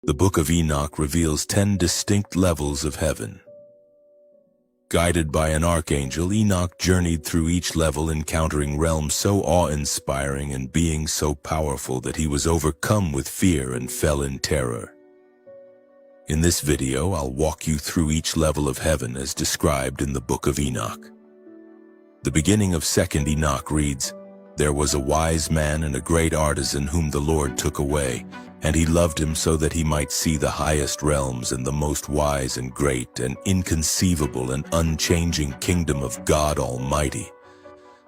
The Book of Enoch reveals 10 distinct levels of heaven. Guided by an archangel, Enoch journeyed through each level, encountering realms so awe-inspiring and beings so powerful that he was overcome with fear and fell in terror. In this video, I'll walk you through each level of heaven as described in the Book of Enoch. The beginning of 2nd Enoch reads, "There was a wise man and a great artisan whom the Lord took away, and he loved him so that he might see the highest realms and the most wise and great and inconceivable and unchanging kingdom of God Almighty,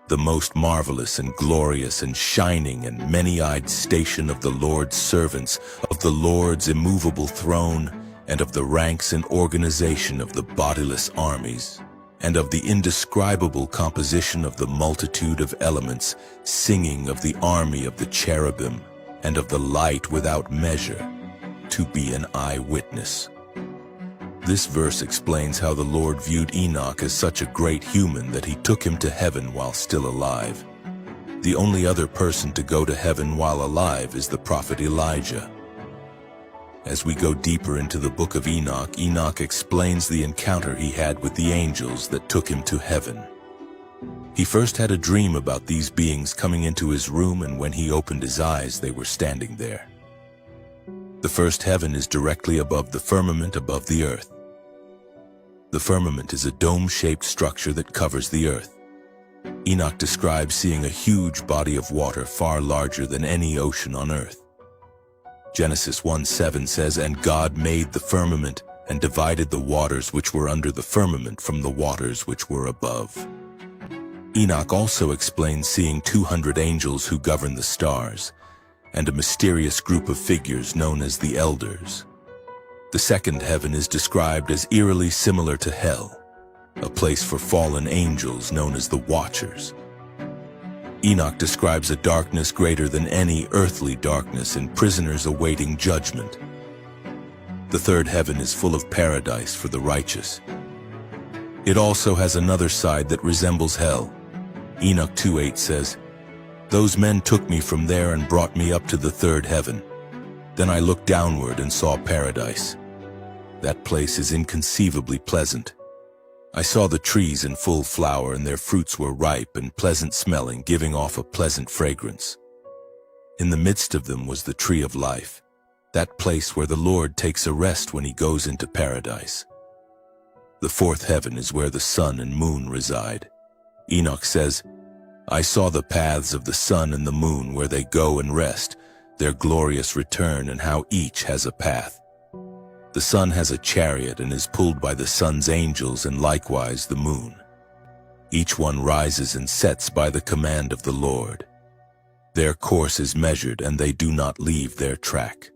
the most marvelous and glorious and shining and many-eyed station of the Lord's servants, of the Lord's immovable throne, and of the ranks and organization of the bodiless armies, and of the indescribable composition of the multitude of elements, singing of the army of the cherubim, and of the light without measure, to be an eyewitness." This verse explains how the Lord viewed Enoch as such a great human that he took him to heaven while still alive. The only other person to go to heaven while alive is the prophet Elijah. As we go deeper into the Book of Enoch, Enoch explains the encounter he had with the angels that took him to heaven. He first had a dream about these beings coming into his room, and when he opened his eyes, they were standing there. The first heaven is directly above the firmament above the earth. The firmament is a dome-shaped structure that covers the earth. Enoch describes seeing a huge body of water far larger than any ocean on earth. Genesis 1:7 says, "And God made the firmament and divided the waters which were under the firmament from the waters which were above." Enoch also explains seeing 200 angels who govern the stars, and a mysterious group of figures known as the elders. The second heaven is described as eerily similar to hell, a place for fallen angels known as the Watchers. Enoch describes a darkness greater than any earthly darkness and prisoners awaiting judgment. The third heaven is full of paradise for the righteous. It also has another side that resembles hell. Enoch 2:8 says, "Those men took me from there and brought me up to the third heaven. Then I looked downward and saw paradise. That place is inconceivably pleasant. I saw the trees in full flower, and their fruits were ripe and pleasant smelling, giving off a pleasant fragrance. In the midst of them was the tree of life, that place where the Lord takes a rest when he goes into paradise." The fourth heaven is where the sun and moon reside. Enoch says, "I saw the paths of the sun and the moon where they go and rest, their glorious return, and how each has a path. The sun has a chariot and is pulled by the sun's angels, and likewise the moon. Each one rises and sets by the command of the Lord. Their course is measured, and they do not leave their track.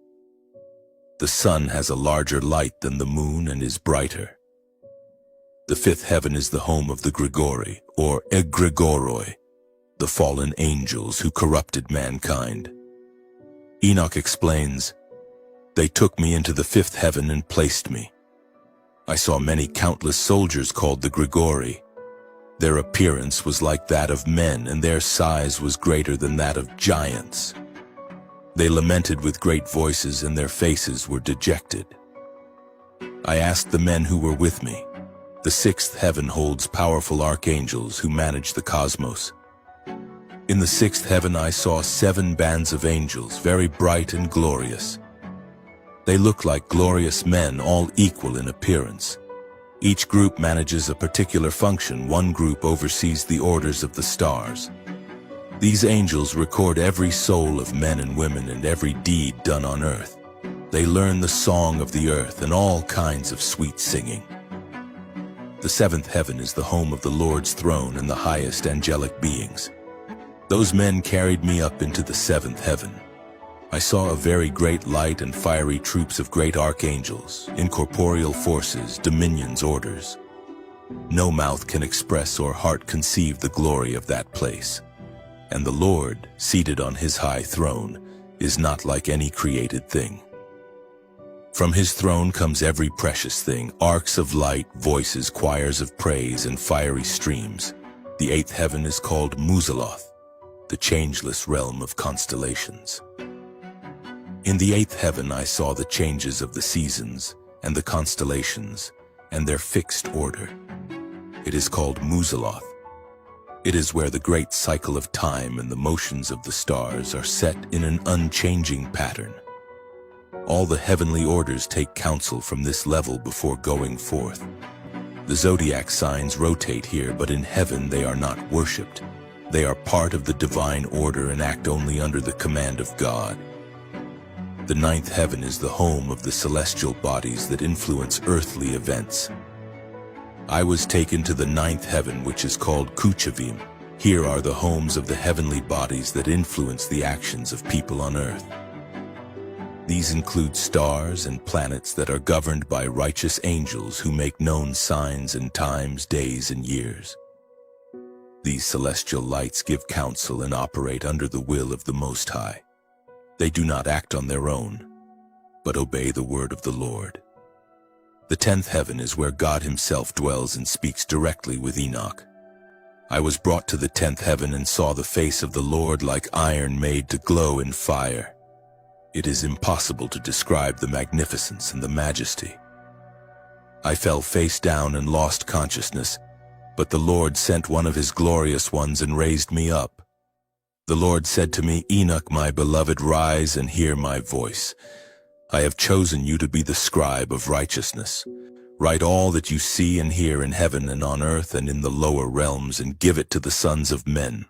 The sun has a larger light than the moon and is brighter." The fifth heaven is the home of the Grigori, or egregoroi, the fallen angels who corrupted mankind. Enoch explains, "They took me into the fifth heaven and placed me. I saw many countless soldiers called the Grigori. Their appearance was like that of men, and their size was greater than that of giants. They lamented with great voices, and their faces were dejected. I asked the men who were with me, 'The sixth heaven holds powerful archangels who manage the cosmos. In the sixth heaven I saw 7 bands of angels, very bright and glorious. They look like glorious men, all equal in appearance. Each group manages a particular function. One group oversees the orders of the stars. These angels record every soul of men and women and every deed done on earth. They learn the song of the earth and all kinds of sweet singing. The seventh heaven is the home of the Lord's throne and the highest angelic beings. Those men carried me up into the seventh heaven. I saw a very great light and fiery troops of great archangels, incorporeal forces, dominions, orders. No mouth can express or heart conceive the glory of that place. And the Lord, seated on his high throne, is not like any created thing. From his throne comes every precious thing, arcs of light, voices, choirs of praise, and fiery streams. The eighth heaven is called Muzaloth, the changeless realm of constellations. In the eighth heaven I saw the changes of the seasons and the constellations and their fixed order. It is called Muzaloth. It is where the great cycle of time and the motions of the stars are set in an unchanging pattern. All the heavenly orders take counsel from this level before going forth. The zodiac signs rotate here, but in heaven they are not worshipped. They are part of the divine order and act only under the command of God. The ninth heaven is the home of the celestial bodies that influence earthly events. I was taken to the ninth heaven, which is called Kuchavim. Here are the homes of the heavenly bodies that influence the actions of people on earth. These include stars and planets that are governed by righteous angels who make known signs and times, days and years. These celestial lights give counsel and operate under the will of the Most High. They do not act on their own, but obey the word of the Lord. The 10th heaven is where God himself dwells and speaks directly with Enoch. I was brought to the 10th heaven and saw the face of the Lord like iron made to glow in fire. It is impossible to describe the magnificence and the majesty. I fell face down and lost consciousness, but the Lord sent one of his glorious ones and raised me up. The Lord said to me, "Enoch, my beloved, rise and hear my voice. I have chosen you to be the scribe of righteousness. Write all that you see and hear in heaven and on earth and in the lower realms, and give it to the sons of men.